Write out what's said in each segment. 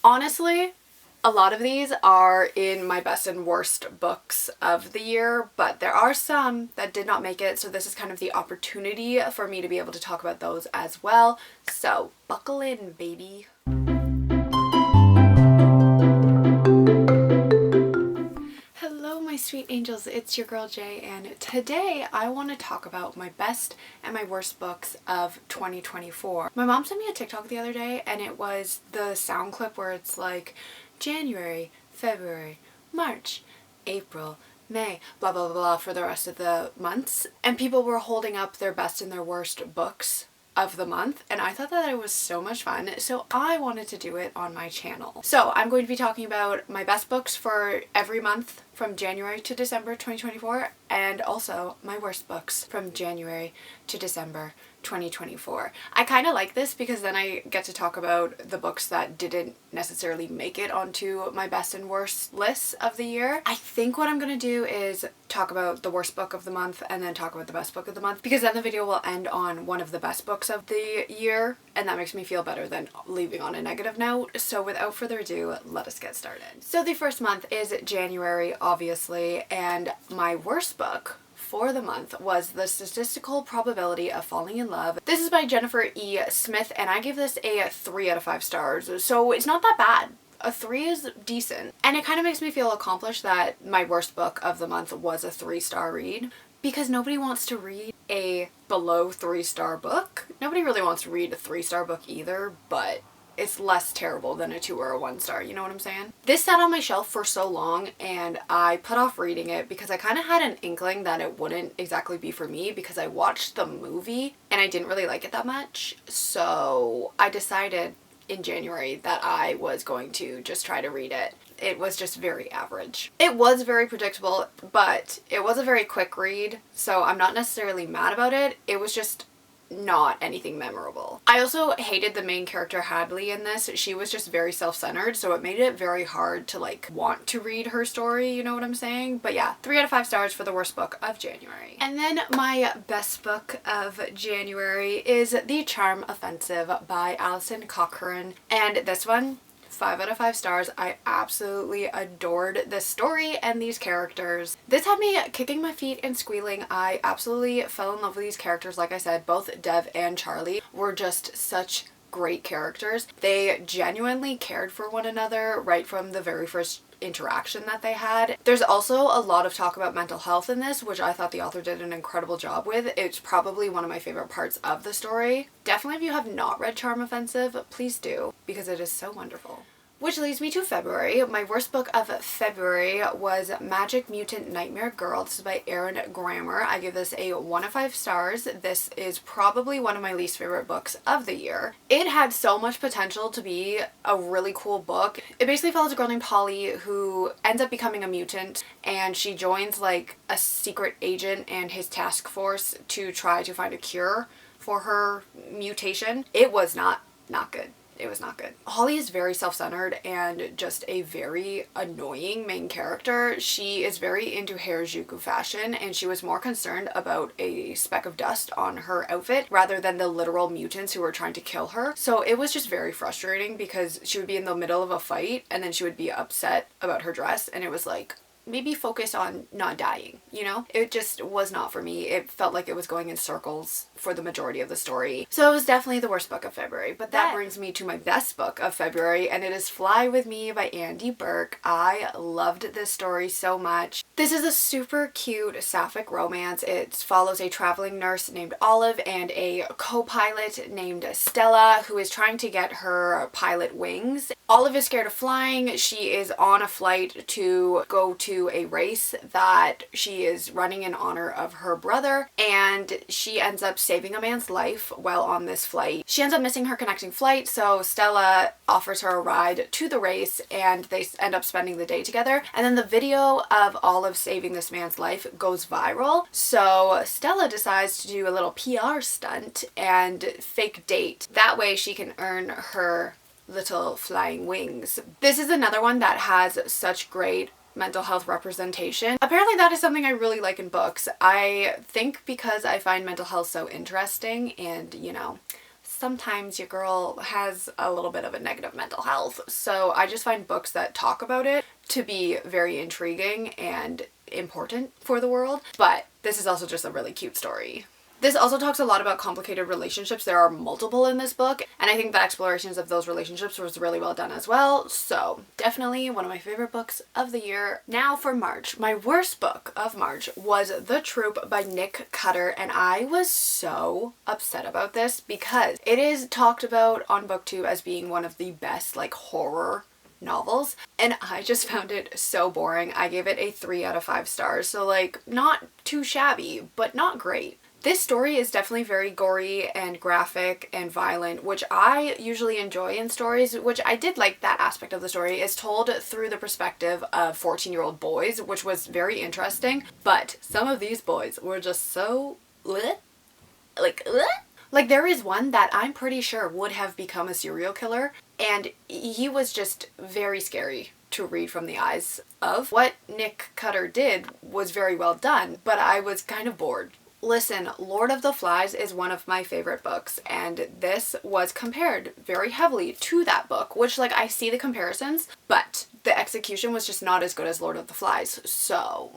Honestly, a lot of these are in my best and worst books of the year, but there are some that did not make it, so this is kind of the opportunity for me to be able to talk about those as well. So buckle in, baby. Hello, my sweet angels, it's your girl Jay, and today I want to talk about my best and my worst books of 2024. My mom sent me a TikTok the other day, and it was the sound clip where it's like January, February, March, April, May, blah blah blah blah for the rest of the months, and people were holding up their best and their worst books of the month, and I thought that it was so much fun, so I wanted to do it on my channel. So I'm going to be talking about my best books for every month from January to December 2024, and also my worst books from January to December 2024. I kind of like this because then I get to talk about the books that didn't necessarily make it onto my best and worst lists of the year. I think what I'm going to do is talk about the worst book of the month and then talk about the best book of the month, because then the video will end on one of the best books of the year, and that makes me feel better than leaving on a negative note. So without further ado, let us get started. So the first month is January, obviously, and my worst book for the month was The Statistical Probability of Falling in Love. This is by Jennifer E. Smith, and I gave this a 3 out of 5 stars, so it's not that bad. A 3 is decent. And it kind of makes me feel accomplished that my worst book of the month was a 3-star read, because nobody wants to read a below 3-star book. Nobody really wants to read a 3-star book either, but it's less terrible than a 2 or a 1 star, you know what I'm saying? This sat on my shelf for so long, and I put off reading it because I kind of had an inkling that it wouldn't exactly be for me, because I watched the movie and I didn't really like it that much. So I decided in January that I was going to just try to read it. It was just very average. It was very predictable, but it was a very quick read, so I'm not necessarily mad about it. It was just not anything memorable. I also hated the main character Hadley in this. She was just very self-centered, so it made it very hard to like want to read her story, you know what I'm saying? But yeah, 3 out of 5 stars for the worst book of January. And then my best book of January is The Charm Offensive by Alison Cochrane, and this one, 5 out of 5 stars. I absolutely adored this story and these characters. This had me kicking my feet and squealing. I absolutely fell in love with these characters. Like I said, both Dev and Charlie were just such great characters. They genuinely cared for one another right from the very first interaction that they had. There's also a lot of talk about mental health in this, which I thought the author did an incredible job with. It's probably one of my favorite parts of the story. Definitely, if you have not read Charm Offensive, please do, because it is so wonderful. Which leads me to February. My worst book of February was Magic Mutant Nightmare Girl. This is by Erin Grammer. I give this a 1 of 5 stars. This is probably one of my least favorite books of the year. It had so much potential to be a really cool book. It basically follows a girl named Holly who ends up becoming a mutant, and she joins like a secret agent and his task force to try to find a cure for her mutation. It was not good. It was not good. Holly is very self-centered and just a very annoying main character. She is very into Harajuku fashion, and she was more concerned about a speck of dust on her outfit rather than the literal mutants who were trying to kill her. So it was just very frustrating because she would be in the middle of a fight and then she would be upset about her dress, and it was like, maybe focus on not dying, you know? It just was not for me. It felt like it was going in circles for the majority of the story. So it was definitely the worst book of February. But that brings me to my best book of February, and it is Fly With Me by Andy Burke. I loved this story so much. This is a super cute sapphic romance. It follows a traveling nurse named Olive and a co-pilot named Stella who is trying to get her pilot wings. Olive is scared of flying. She is on a flight to go to a race that she is running in honor of her brother, and she ends up saving a man's life while on this flight. She ends up missing her connecting flight, so Stella offers her a ride to the race and they end up spending the day together. And then the video of Olive saving this man's life goes viral, so Stella decides to do a little PR stunt and fake date. That way she can earn her little flying wings. This is another one that has such great mental health representation. Apparently that is something I really like in books. I think because I find mental health so interesting and, you know, sometimes your girl has a little bit of a negative mental health. So I just find books that talk about it to be very intriguing and important for the world. But this is also just a really cute story. This also talks a lot about complicated relationships. There are multiple in this book, and I think the explorations of those relationships was really well done as well. So definitely one of my favorite books of the year. Now for March. My worst book of March was The Troop by Nick Cutter, and I was so upset about this because it is talked about on BookTube as being one of the best like horror novels, and I just found it so boring. I gave it a 3 out of 5 stars, so like not too shabby, but not great. This story is definitely very gory and graphic and violent, which I usually enjoy in stories, which I did like that aspect of the story. It's told through the perspective of 14-year-old boys, which was very interesting, but some of these boys were just so like there is one that I'm pretty sure would have become a serial killer, and he was just very scary to read from the eyes of. What Nick Cutter did was very well done, but I was kind of bored. Listen, Lord of the Flies is one of my favorite books, and this was compared very heavily to that book, which like I see the comparisons, but the execution was just not as good as Lord of the Flies. So,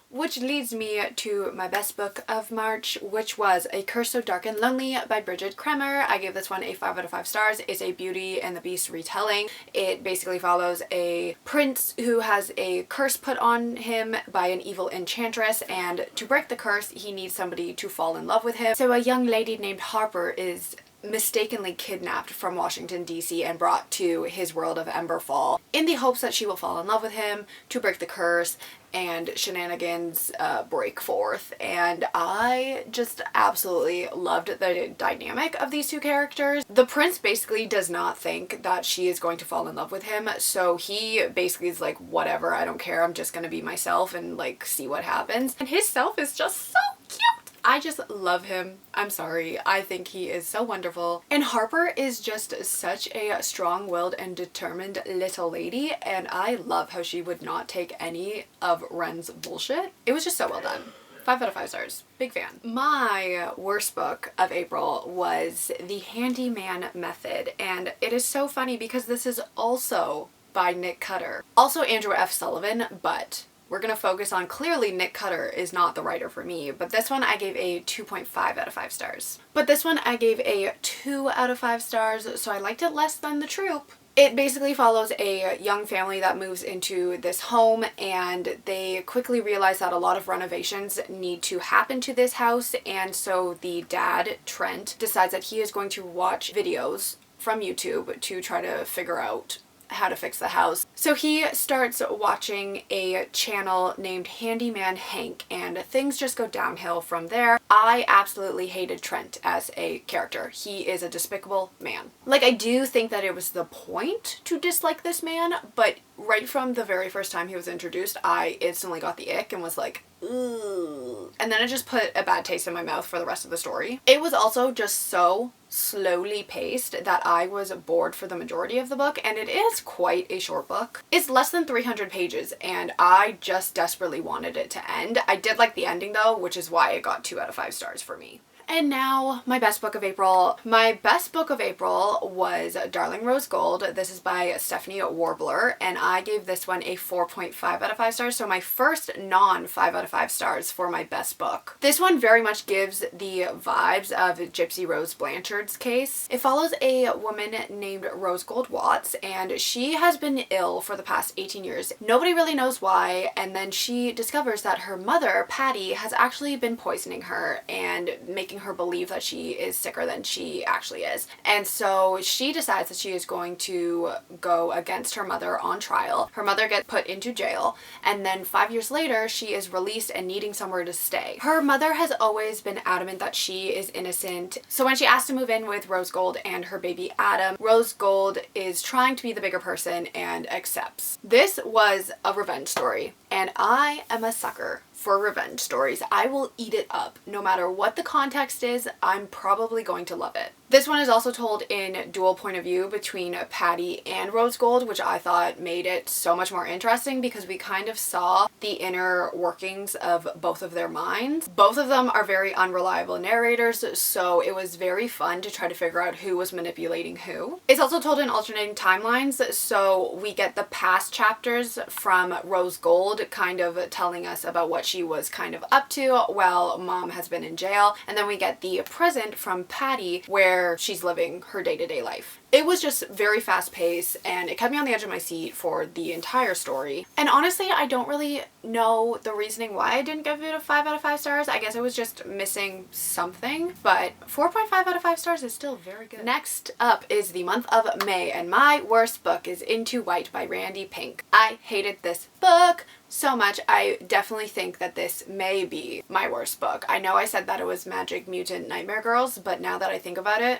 which leads me to my best book of March, which was A Curse So Dark and Lonely by Bridget Kremer. I gave this one a 5 out of 5 stars. It's a Beauty and the Beast retelling. It basically follows a prince who has a curse put on him by an evil enchantress, and to break the curse, he needs somebody to fall in love with him. So a young lady named Harper is mistakenly kidnapped from Washington, D.C. and brought to his world of Emberfall in the hopes that she will fall in love with him to break the curse, and shenanigans break forth. And I just absolutely loved the dynamic of these two characters. The prince basically does not think that she is going to fall in love with him, so he basically is like, whatever, I don't care, I'm just gonna be myself and like see what happens. And his self is just so cute. I just love him. I'm sorry. I think he is so wonderful. And Harper is just such a strong-willed and determined little lady, and I love how she would not take any of Ren's bullshit. It was just so well done. 5 out of 5 stars. Big fan. My worst book of April was The Handyman Method, and it is so funny because this is also by Nick Cutter. Also Andrew F. Sullivan, but we're gonna focus on, clearly Nick Cutter is not the writer for me, but this one I gave a 2.5 out of 5 stars. But this one I gave a 2 out of 5 stars, so I liked it less than The Troop. It basically follows a young family that moves into this home, and they quickly realize that a lot of renovations need to happen to this house, and so the dad, Trent, decides that he is going to watch videos from YouTube to try to figure out how to fix the house. So he starts watching a channel named Handyman Hank, and things just go downhill from there. I absolutely hated Trent as a character. He is a despicable man. Like, I do think that it was the point to dislike this man, but right from the very first time he was introduced, I instantly got the ick and was like, ooh. And then it just put a bad taste in my mouth for the rest of the story. It was also just so slowly paced that I was bored for the majority of the book, and it is quite a short book. It's less than 300 pages, and I just desperately wanted it to end. I did like the ending though, which is why it got 2 out of 5 stars for me. And now, my best book of April. My best book of April was Darling Rose Gold. This is by Stephanie Warbler, and I gave this one a 4.5 out of 5 stars, so my first non-5 out of 5 stars for my best book. This one very much gives the vibes of Gypsy Rose Blanchard's case. It follows a woman named Rose Gold Watts, and she has been ill for the past 18 years. Nobody really knows why, and then she discovers that her mother, Patty, has actually been poisoning her and making her believe that she is sicker than she actually is. And so she decides that she is going to go against her mother on trial. Her mother gets put into jail, and then 5 years later she is released and needing somewhere to stay. Her mother has always been adamant that she is innocent, so when she asks to move in with Rose Gold and her baby Adam, Rose Gold is trying to be the bigger person and accepts. This was a revenge story, and I am a sucker for revenge stories. I will eat it up. No matter what the context is, I'm probably going to love it. This one is also told in dual point of view between Patty and Rose Gold, which I thought made it so much more interesting because we kind of saw the inner workings of both of their minds. Both of them are very unreliable narrators, so it was very fun to try to figure out who was manipulating who. It's also told in alternating timelines, so we get the past chapters from Rose Gold kind of telling us about what she was kind of up to while Mom has been in jail, and then we get the present from Patty where she's living her day-to-day life. It was just very fast-paced and it kept me on the edge of my seat for the entire story. And honestly, I don't really know the reasoning why I didn't give it a 5 out of 5 stars. I guess I was just missing something, but 4.5 out of 5 stars is still very good. Next up is the month of May, and my worst book is Into White by Randy Pink. I hated this book so much. I definitely think that this may be my worst book. I know I said that it was Magic Mutant Nightmare Girls, but now that I think about it,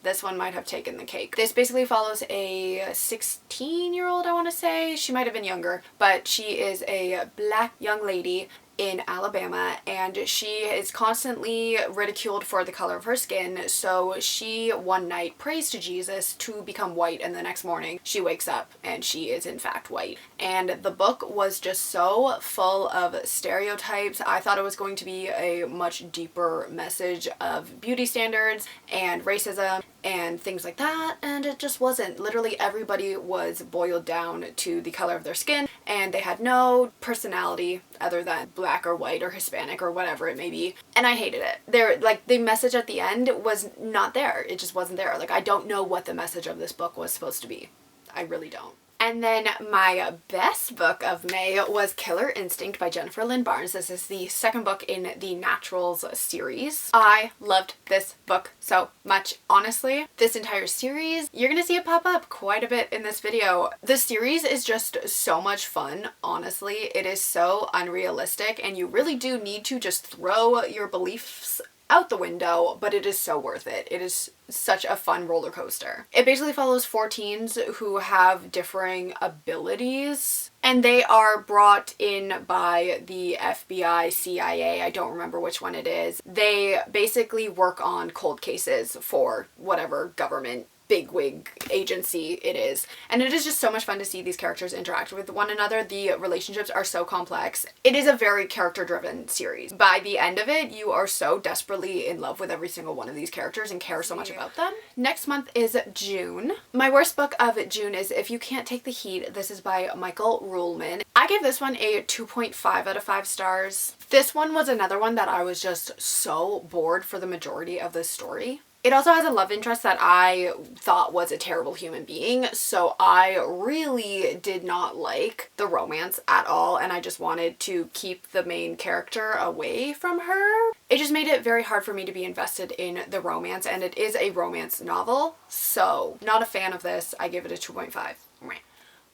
this one might have taken the cake. This basically follows a 16-year-old, I want to say. She might have been younger, but she is a black young lady in Alabama, and she is constantly ridiculed for the color of her skin, so she one night prays to Jesus to become white, and the next morning she wakes up and she is in fact white. And the book was just so full of stereotypes. I thought it was going to be a much deeper message of beauty standards and racism and things like that, and it just wasn't. Literally everybody was boiled down to the color of their skin, and they had no personality other than black or white or Hispanic or whatever it may be, and I hated it. Like, the message at the end was not there. It just wasn't there. Like, I don't know what the message of this book was supposed to be. I really don't. And then my best book of May was Killer Instinct by Jennifer Lynn Barnes. This is the second book in the Naturals series. I loved this book so much. Honestly, this entire series, you're gonna see it pop up quite a bit in this video. The series is just so much fun, honestly. It is so unrealistic, and you really do need to just throw your beliefs out the window, but it is so worth it. It is such a fun roller coaster. It basically follows 4 teens who have differing abilities, and they are brought in by the FBI, CIA, I don't remember which one it is. They basically work on cold cases for whatever government bigwig agency it is. And it is just so much fun to see these characters interact with one another. The relationships are so complex. It is a very character-driven series. By the end of it, you are so desperately in love with every single one of these characters and care so much about them. Next month is June. My worst book of June is If You Can't Take the Heat. This is by Michael Ruhlman. I gave this one a 2.5 out of 5 stars. This one was another one that I was just so bored for the majority of the story. It also has a love interest that I thought was a terrible human being, so I really did not like the romance at all, and I just wanted to keep the main character away from her. It just made it very hard for me to be invested in the romance, and it is a romance novel, so not a fan of this. I give it a 2.5.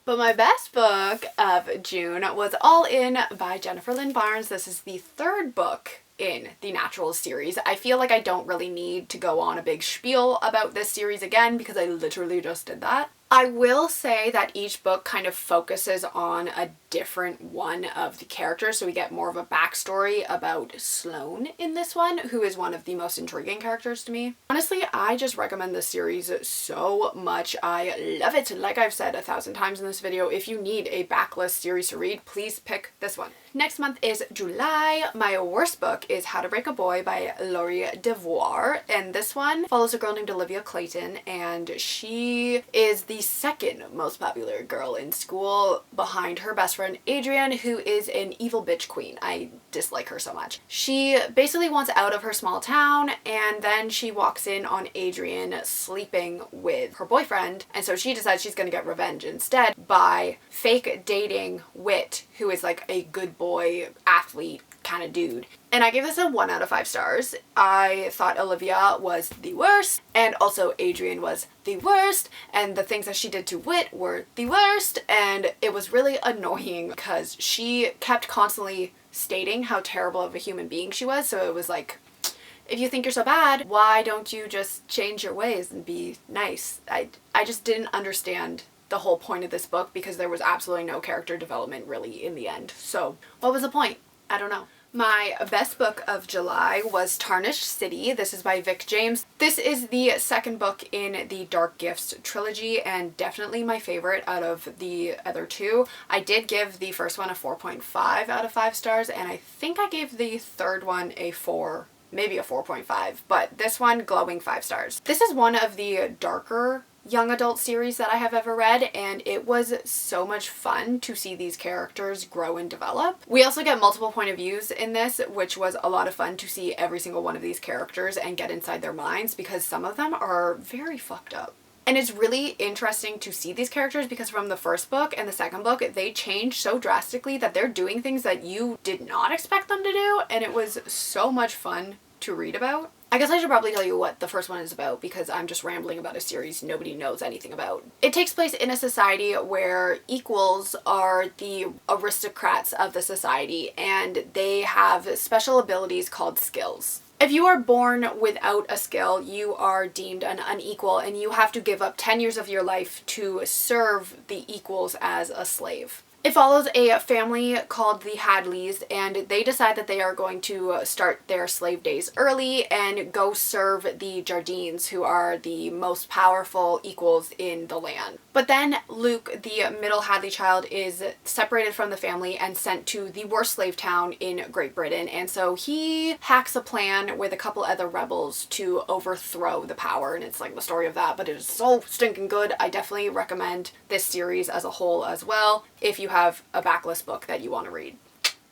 But my best book of June was All In by Jennifer Lynn Barnes. This is the 3rd book in the Naturals series. I feel like I don't really need to go on a big spiel about this series again because I literally just did that. I will say that each book kind of focuses on a different one of the characters, so we get more of a backstory about Sloane in this one, who is one of the most intriguing characters to me. Honestly, I just recommend this series so much. I love it. Like I've said 1,000 times in this video, if you need a backlist series to read, please pick this one. Next month is July. My worst book is How to Break a Boy by Laurie Devoir, and this one follows a girl named Olivia Clayton, and she is the second most popular girl in school behind her best friend Adrian, who is an evil bitch queen. I dislike her so much. She basically wants out of her small town, and then she walks in on Adrian sleeping with her boyfriend, and so she decides she's gonna get revenge instead by fake dating Whit, who is like a good boy athlete kind of dude. And I gave this a 1 out of 5 stars. I thought Olivia was the worst, and also Adrian was the worst, and the things that she did to Whit were the worst, and it was really annoying because she kept constantly stating how terrible of a human being she was, so it was like, if you think you're so bad, why don't you just change your ways and be nice? I just didn't understand the whole point of this book because there was absolutely no character development really in the end. So what was the point? I don't know. My best book of July was Tarnished City. This is by Vic James. This is the second book in the Dark Gifts trilogy and definitely my favorite out of the other two. I did give the first one a 4.5 out of 5 stars, and I think I gave the third one a 4, maybe a 4.5, but this one glowing 5 stars. This is one of the darker young adult series that I have ever read, and it was so much fun to see these characters grow and develop. We also get multiple point of views in this, which was a lot of fun to see every single one of these characters and get inside their minds, because some of them are very fucked up. And it's really interesting to see these characters because from the first book and the second book, they change so drastically that they're doing things that you did not expect them to do, and it was so much fun to read about. I guess I should probably tell you what the first one is about because I'm just rambling about a series nobody knows anything about. It takes place in a society where equals are the aristocrats of the society, and they have special abilities called skills. If you are born without a skill, you are deemed an unequal, and you have to give up 10 years of your life to serve the equals as a slave. It follows a family called the Hadleys, and they decide that they are going to start their slave days early and go serve the Jardines, who are the most powerful equals in the land. But then Luke, the middle Hadley child, is separated from the family and sent to the worst slave town in Great Britain, and so he hacks a plan with a couple other rebels to overthrow the power, and it's like the story of that, but it is so stinking good. I definitely recommend this series as a whole as well if you have a backlist book that you want to read.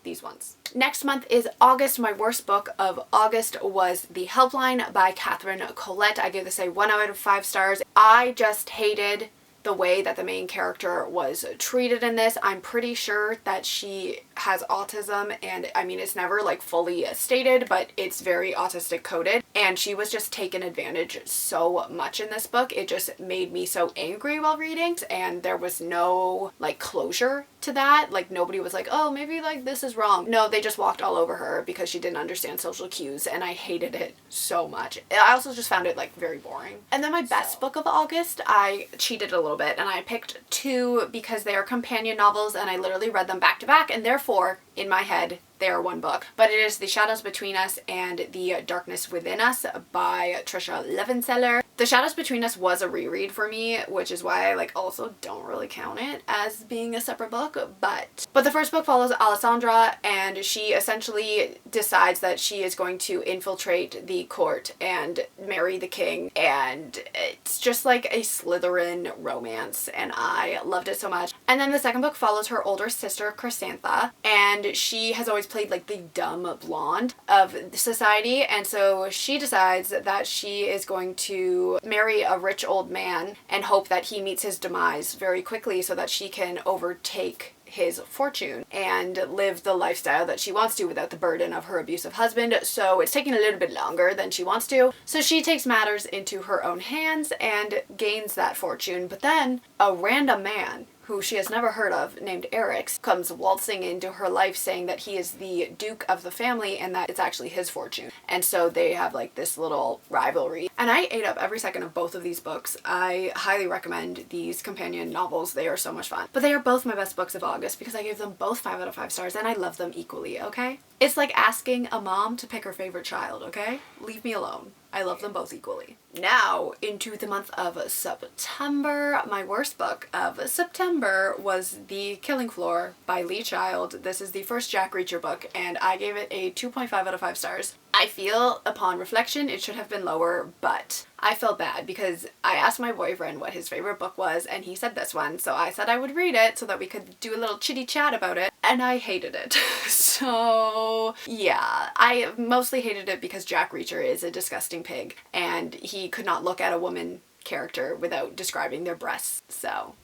These ones. Next month is August. My worst book of August was The Helpline by Catherine Collette. I gave this a 1 out of 5 stars. I just hated the way that the main character was treated in this. I'm pretty sure that she has autism, and I mean, it's never like fully stated, but it's very autistic coded, and she was just taken advantage so much in this book. It just made me so angry while reading, and there was no like closure to that. Like nobody was like, oh, maybe like this is wrong. No, they just walked all over her because she didn't understand social cues, and I hated it so much. I also just found it like very boring. And then my best book of August, I cheated a little bit and I picked 2 because they are companion novels, and I literally read them back to back, and therefore in my head they are one book. But it is The Shadows Between Us and The Darkness Within Us by Trisha Levenseller. The Shadows Between Us was a reread for me, which is why I like also don't really count it as being a separate book, but the first book follows Alessandra, and she essentially decides that she is going to infiltrate the court and marry the king, and it's just like a Slytherin romance, and I loved it so much. And then the second book follows her older sister Chrysantha, and she has always played like the dumb blonde of society, and so she decides that she is going to marry a rich old man and hope that he meets his demise very quickly so that she can overtake his fortune and live the lifestyle that she wants to without the burden of her abusive husband. So it's taking a little bit longer than she wants to. So she takes matters into her own hands and gains that fortune. But then a random man who she has never heard of, named Eric, comes waltzing into her life saying that he is the duke of the family and that it's actually his fortune. And so they have like this little rivalry. And I ate up every second of both of these books. I highly recommend these companion novels. They are so much fun. But they are both my best books of August because I gave them both 5 out of 5 stars, and I love them equally, okay? It's like asking a mom to pick her favorite child, okay? Leave me alone. I love them both equally. Now, into the month of September. My worst book of September was The Killing Floor by Lee Child. This is the first Jack Reacher book, and I gave it a 2.5 out of 5 stars. I feel, upon reflection, it should have been lower, but I felt bad because I asked my boyfriend what his favorite book was, and he said this one, so I said I would read it so that we could do a little chitty chat about it, and I hated it. So, yeah, I mostly hated it because Jack Reacher is a disgusting pig, and he could not look at a woman character without describing their breasts, so,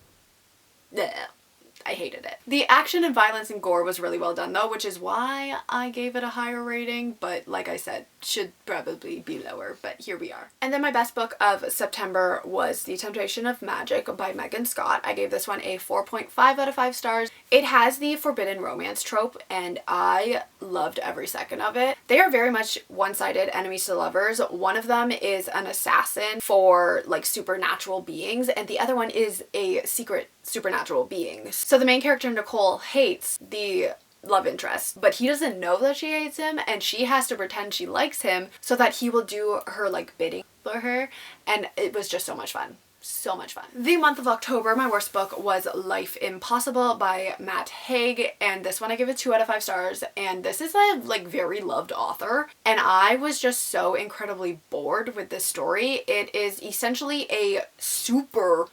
bleh. I hated it. The action and violence and gore was really well done though, which is why I gave it a higher rating, but like I said, should probably be lower, but here we are. And then my best book of September was The Temptation of Magic by Megan Scott. I gave this one a 4.5 out of 5 stars. It has the forbidden romance trope, and I loved every second of it. They are very much one-sided enemies to lovers. One of them is an assassin for like supernatural beings, and the other one is a secret supernatural being. So the main character, Nicole, hates the love interest, but he doesn't know that she hates him, and she has to pretend she likes him so that he will do her like bidding for her, and it was just so much fun. So much fun. The month of October, my worst book was Life Impossible by Matt Haig, and this one I give it 2 out of 5 stars, and this is a like very loved author, and I was just so incredibly bored with this story. It is essentially a super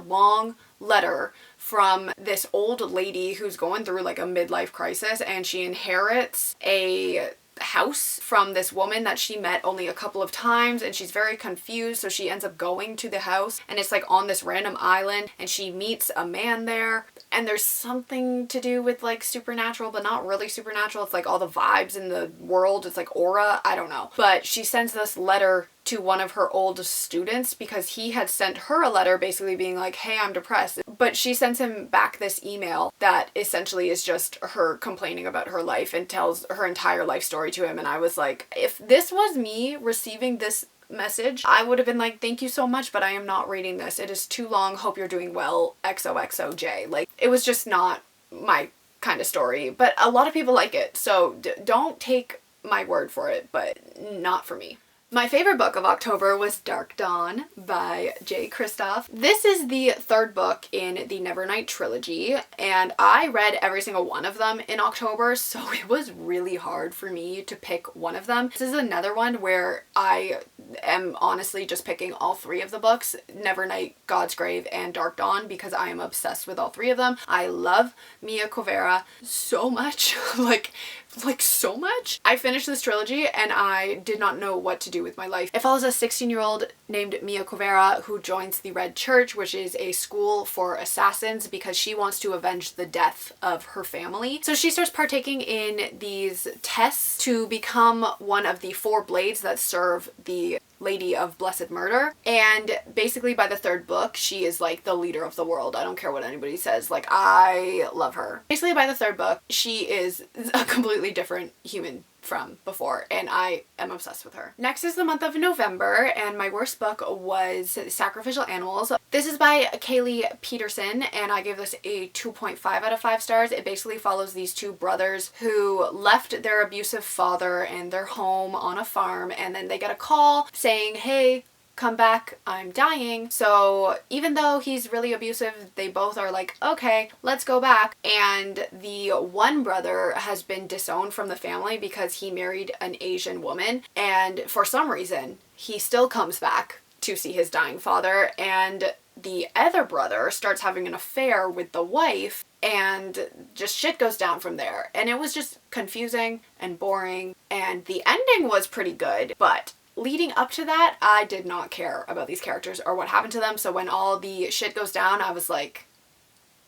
long letter from this old lady who's going through like a midlife crisis, and she inherits a house from this woman that she met only a couple of times, and she's very confused, so she ends up going to the house, and it's like on this random island, and she meets a man there, and there's something to do with like supernatural, but not really supernatural. It's like all the vibes in the world, it's like aura, I don't know. But she sends this letter to one of her old students because he had sent her a letter basically being like, hey, I'm depressed. But she sends him back this email that essentially is just her complaining about her life and tells her entire life story to him. And I was like, if this was me receiving this message, I would have been like, thank you so much, but I am not reading this. It is too long. Hope you're doing well. XOXOJ. Like, it was just not my kind of story, but a lot of people like it. So don't take my word for it, but not for me. My favorite book of October was Dark Dawn by J. Kristoff. This is the 3rd book in the Nevernight trilogy, and I read every single one of them in October, so it was really hard for me to pick one of them. This is another one where I am honestly just picking all 3 of the books, Nevernight, God's Grave, and Dark Dawn, because I am obsessed with all 3 of them. I love Mia Kuvera so much, like so much. I finished this trilogy and I did not know what to do with my life. It follows a 16-year-old named Mia Kuvera who joins the Red Church, which is a school for assassins, because she wants to avenge the death of her family. So she starts partaking in these tests to become one of the 4 blades that serve the Lady of Blessed Murder, and basically by the 3rd book she is like the leader of the world. I don't care what anybody says, like I love her. Basically by the 3rd book she is a completely different human from before, and I am obsessed with her. Next is the month of November, and my worst book was Sacrificial Animals. This is by Kaylee Peterson, and I gave this a 2.5 out of 5 stars. It basically follows these 2 brothers who left their abusive father and their home on a farm, and then they get a call saying, hey, come back, I'm dying. So even though he's really abusive, they both are like, okay, let's go back. And the one brother has been disowned from the family because he married an Asian woman, and for some reason he still comes back to see his dying father, and the other brother starts having an affair with the wife, and just shit goes down from there. And it was just confusing and boring, and the ending was pretty good, but leading up to that, I did not care about these characters or what happened to them. So when all the shit goes down, I was like,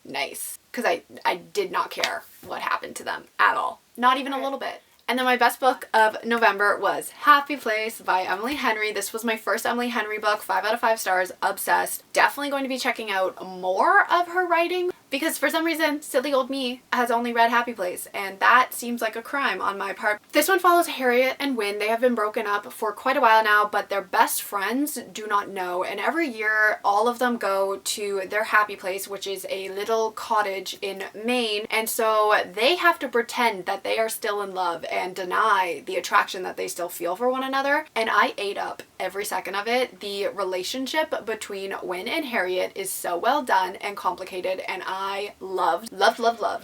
nice. Because I did not care what happened to them at all. Not even a little bit. And then my best book of November was Happy Place by Emily Henry. This was my first Emily Henry book, 5 out of 5 stars, obsessed. Definitely going to be checking out more of her writing, because for some reason, silly old me has only read Happy Place, and that seems like a crime on my part. This one follows Harriet and Wynne. They have been broken up for quite a while now, but their best friends do not know, and every year all of them go to their happy place, which is a little cottage in Maine, and so they have to pretend that they are still in love and deny the attraction that they still feel for one another, and I ate up every second of it. The relationship between Wynne and Harriet is so well done and complicated, and I loved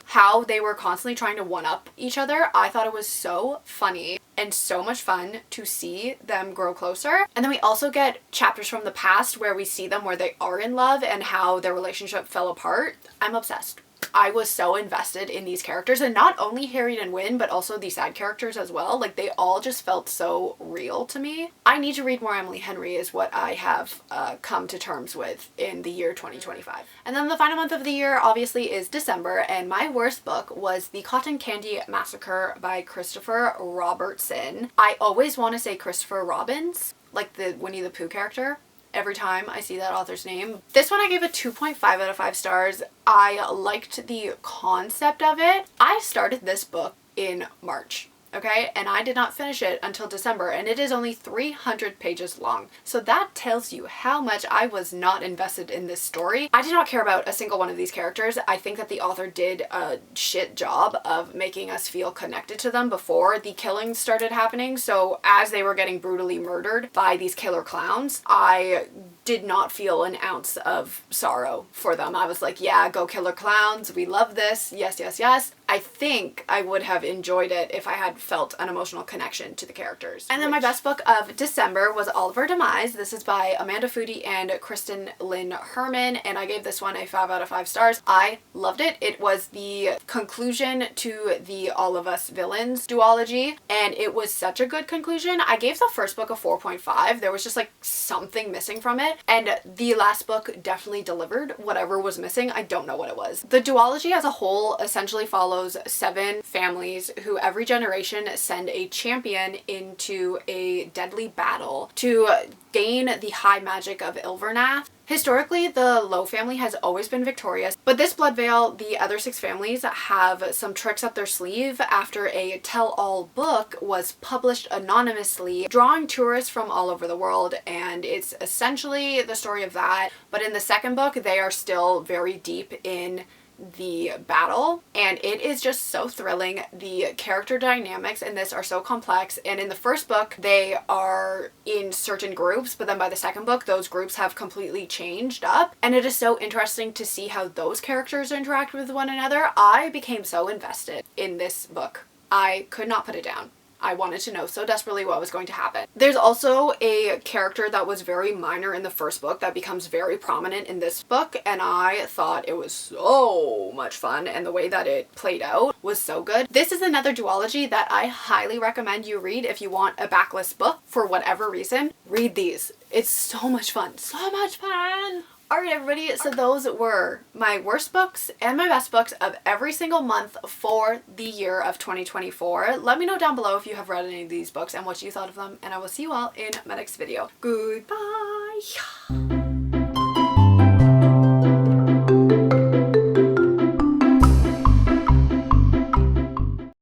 how they were constantly trying to one-up each other. I thought it was so funny and so much fun to see them grow closer. And then we also get chapters from the past where we see them where they are in love and how their relationship fell apart. I'm obsessed. I was so invested in these characters, and not only Harriet and Wynne, but also the side characters as well. Like, they all just felt so real to me. I need to read more Emily Henry is what I have come to terms with in the year 2025. And then the final month of the year obviously is December, and my worst book was The Cotton Candy Massacre by Christopher Robertson. I always want to say Christopher Robbins, like the Winnie the Pooh character, every time I see that author's name. This one I gave a 2.5 out of 5 stars. I liked the concept of it. I started this book in March, okay? And I did not finish it until December, and it is only 300 pages long. So that tells you how much I was not invested in this story. I did not care about a single one of these characters. I think that the author did a shit job of making us feel connected to them before the killings started happening. So as they were getting brutally murdered by these killer clowns, I did not feel an ounce of sorrow for them. I was like, yeah, go killer clowns. We love this. Yes, yes, yes. I think I would have enjoyed it if I had felt an emotional connection to the characters. And then my best book of December was Oliver Demise. This is by Amanda Foody and Kristen Lynn Herman, and I gave this one a 5 out of 5 stars. I loved it. It was the conclusion to the All of Us Villains duology, and it was such a good conclusion. I gave the first book a 4.5. There was just like something missing from it, and the last book definitely delivered whatever was missing. I don't know what it was. The duology as a whole essentially follows 7 families who every generation send a champion into a deadly battle to gain the high magic of Ilvernath. Historically, the Lowe family has always been victorious, but this Bloodvale, the other 6 families have some tricks up their sleeve after a tell-all book was published anonymously, drawing tourists from all over the world, and it's essentially the story of that. But in the second book, they are still very deep in the battle, and it is just so thrilling. The character dynamics in this are so complex, and in the first book they are in certain groups, but then by the second book those groups have completely changed up, and it is so interesting to see how those characters interact with one another. I became so invested in this book. I could not put it down. I wanted to know so desperately what was going to happen. There's also a character that was very minor in the first book that becomes very prominent in this book, and I thought it was so much fun, and the way that it played out was so good. This is another duology that I highly recommend you read if you want a backlist book for whatever reason. Read these. It's so much fun. So much fun! Alright everybody, so those were my worst books and my best books of every single month for the year of 2024. Let me know down below if you have read any of these books and what you thought of them, and I will see you all in my next video. Goodbye!